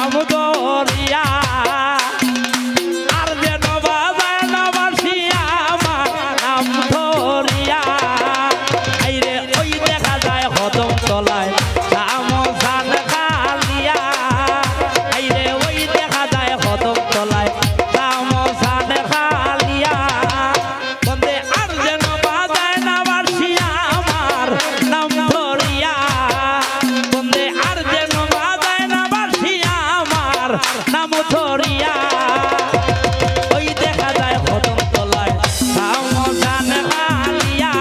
নাম ধরিয়া আর যেন বাজায় না বাঁশি আমার নাম ধরিয়া আইরে ওই দেখা যায় হদম তলায় শামসান খালিয়া আইরে ওই দেখা যায় হদম তলায় শামসান খালিয়া বন্দে আর যেন বাজায় না বাঁশি আমার নাম ধরিয়া বন্দে আর যেন বাজায় না বাঁশি আমার নাম ধরিয়া ওই দেখা যায় হদম তলায় শামসান খালিয়া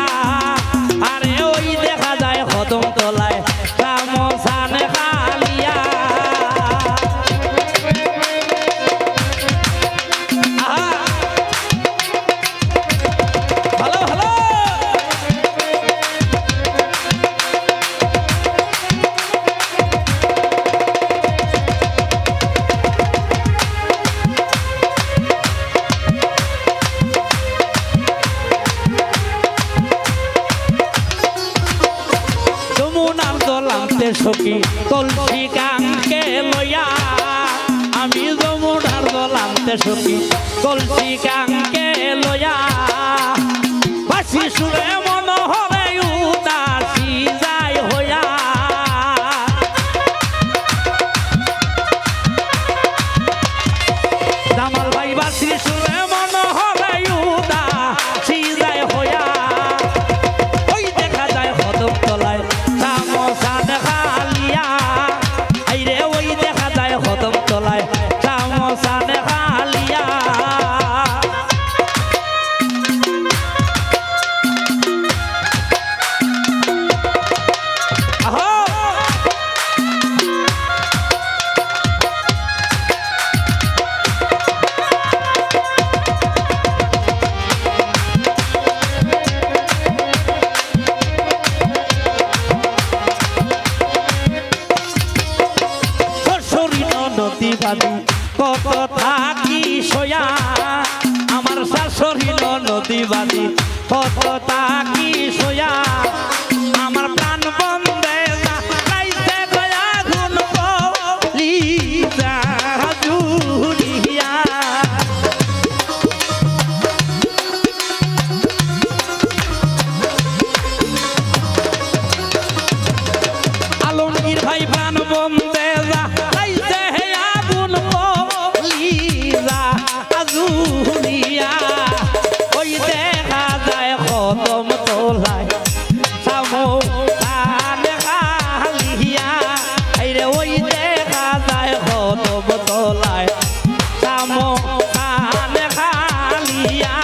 আরে ওই দেখা যায় হদম তলায় শামসান খালিয়া আহা ভালো ভালো যমুনার দলান্তে সখী কলসি গানকে লইয়া আমি যমুনার দলান্তে সখী কলসি গানকে লইয়া বাসি সুরে মন হরে উদাসী যায় হইয়া জামাল ভাই বাসি সুরে মন হরে উদাসী যায় হইয়া ওই দেখা যায় হদম তলায় শামসান খালিয়া আইরে ওই দেখা যায় হদম তলায় শামসান খালিয়া আহো নদীবাদী কত থাকি সয়া আমার শাশুড়ি নদীবাদী কত থাকি সয়া আমার প্রাণ বন্ধে যাইতে গয়া গুণ বলি জুড়িয়া আলমগীর ভাই প্রাণ বন্ধে যাইতে আগুন বলিরা আজুরিয়া ওই দেখা যায় কদম তোলায় শামসান খালিয়া আইরে ওই দেখা যায় কদম তোলায় শামসান খালিয়া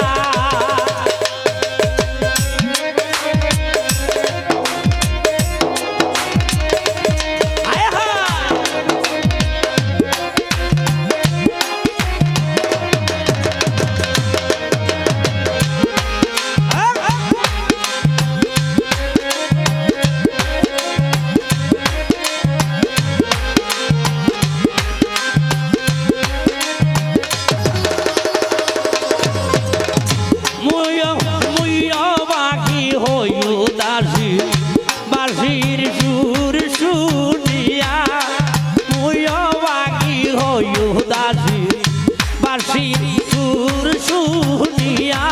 বাঁশির সুর শুনিয়া মুইও বাকি হই উদাসী বাঁশির সুর শুনিয়া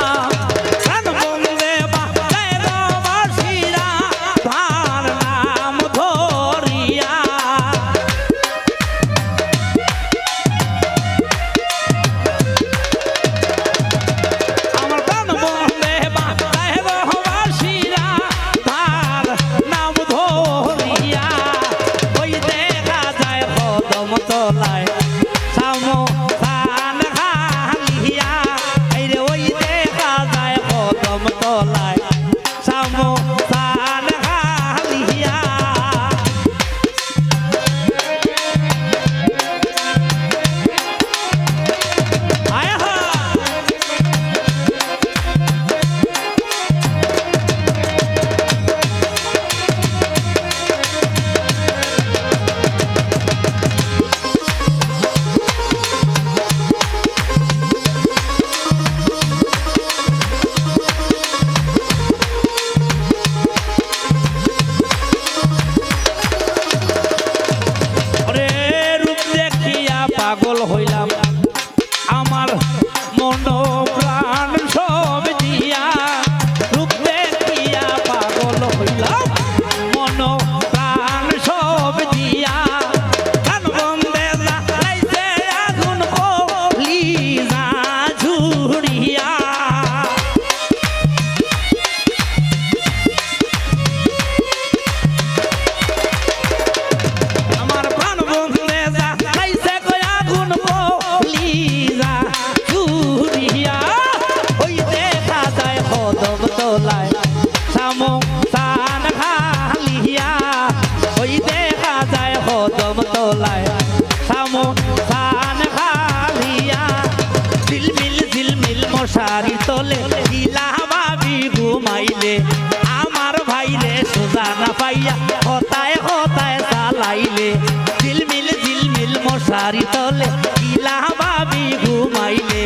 প্রাণ বন্দে বাজায় না বাঁশিরা তার নাম ধরিয়া আমার প্রাণ বন্দে বাজায় না বাঁশিরা তার নাম ধরিয়া ওই দেখা যায় কদম তলায় শামসান খালিয়া আইরে ওই দেখা যায় কদম তলায় শামসান খালিয়া আয় হা সান খালিয়া ঝিলমিল মশারি তলে ইলা ভাবি ঘুমাইলে আমার ভাইরে সোজা না পাইয়া হতায় হতায় চালাইলে ঝিলমিল মশারি তলে ইলা ভাবি ঘুমাইলে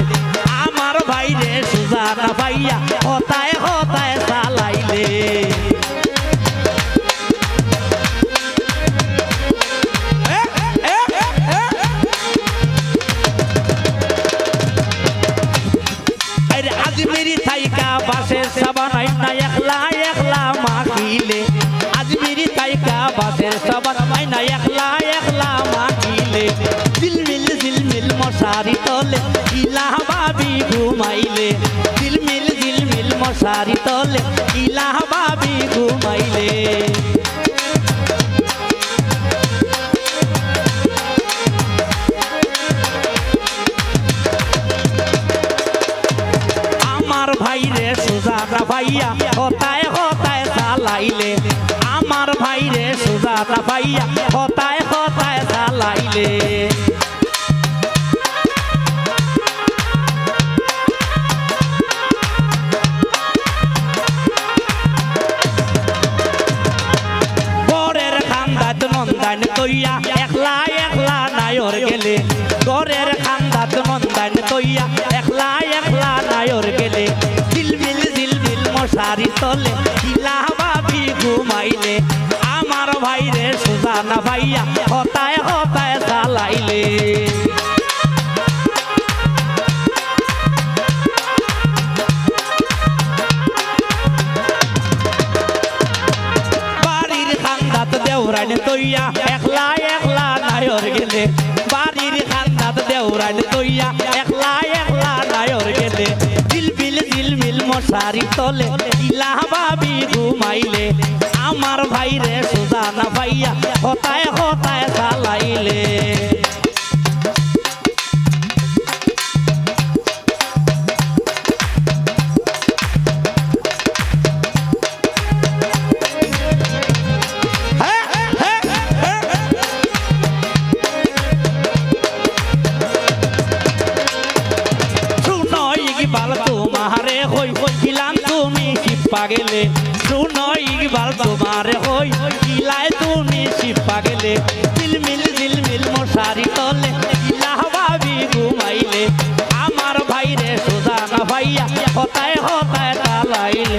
আমার ভাইরে সোজা না পাইয়া হতায় হতায় চালাইলে আজমিরি থাইকা বাসের সাবান আইনা একলা একলা মাখিলে আজমিরি থাইকা বাসের সাবান আইনা একলা একলা মাখিলে ঝিলমিল মশারি তলে ইলা ভাবি ঘুমাইলে ঝিলমিল মশারি তলে ইলা ভাবি ঘুমাইলে আমার ভাইরে সোজা না পাইয়া হতায় হতায় চালাইলে আমার ভাইরে সোজা না পাইয়া হতায় হতায় চালাইলে গরের খান্দাত নন্দান তৈয়া একলা একলা নায়র গেলে গরের খান্দাত নন্দান তৈয়া একলা একলা নায়র গেলে ঝিলমিল মশারি তলে ইলা ভাবি ঘুমাইলে আমার ভাইরে সোজা না পাইয়া হতায় হতায় চালাইলে বাড়ির খান্দাত দেওরান তৈয়া একলা একলা নায়র গেলে বাড়ির খান্দাত দেওরান তৈয়া একলা একলা নায়র গেলে ঝিলমিল মশারি তলে ইলা ভাবি ঘুমাইলে আমার ভাইরে সোজা না পাইয়া হতায় হতায় চালাইলে তোমারে হই কিলাম তুমি শিপা গেলে শুনই ইকবাল তোমারে হই কিলায় তুমি শিপা গেলে ঝিলমিল মশারি তলে ইলা ভাবি ঘুমাইলে আমার ভাইরে সোজা না পাইয়া হতায় হতায় চালাইলে